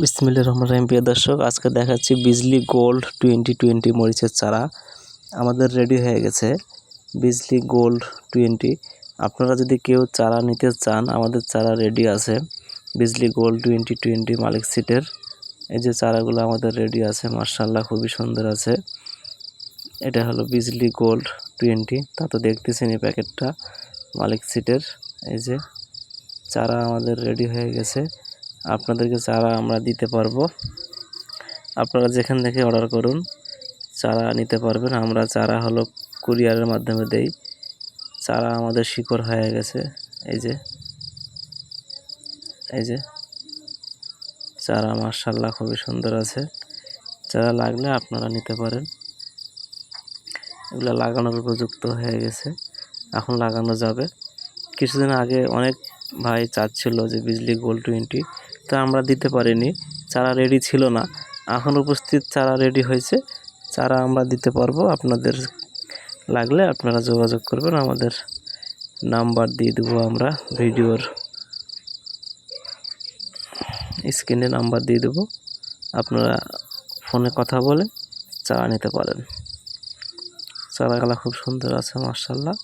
বিসমিল্লাহির রহমানির রহিম। প্রিয় দর্শক, আজকে দেখাচ্ছি বিজলি গোল্ড 2020 মরিচের চারা আমাদের রেডি হয়ে গেছে। বিজলি গোল্ড 20। আপনারা যদি কেউ চারা নিতে চান, আমাদের চারা রেডি আছে। বিজলি গোল্ড 2020 মালিক সিটের এই যে চারাগুলো আমাদের রেডি আছে, মাশাআল্লাহ খুবই সুন্দর আছে। এটা হলো বিজলি গোল্ড 20। তা তো দেখতেছেন এই প্যাকেটটা মালিক সিটের। এই যে চারা আমাদের রেডি হয়ে গেছে। আপনাদেরকে চারা আমরা দিতে পারবো। আপনারা যেখান থেকে অর্ডার করুন চারা নিতে পারবেন। আমরা চারা হলো কুরিয়ারের মাধ্যমে দেই। চারা আমাদের শিকড় হয়ে গেছে। এই যে চারা মাশাআল্লাহ খুবই সুন্দর আছে। চারা লাগলে আপনারা নিতে পারেন। এগুলো লাগানোর উপযুক্ত হয়ে গেছে, এখন লাগানো যাবে। কিছুদিন আগে অনেক ভাই চাচ্ছিল যে বিজলি গোল্ড 20, তা আমরা দিতে পারিনি, চারা রেডি ছিল না। এখন উপস্থিত চারা রেডি হয়েছে, চারা আমরা দিতে পারবো। আপনাদের লাগলে আপনারা যোগাযোগ করবেন, আমাদের নাম্বার দিয়ে দেবো। আমরা ভিডিওর স্ক্রিনে নাম্বার দিয়ে দেবো, আপনারা ফোনে কথা বলে চারা নিতে পারেন। চারাগুলো খুব সুন্দর আছে মাশাআল্লাহ।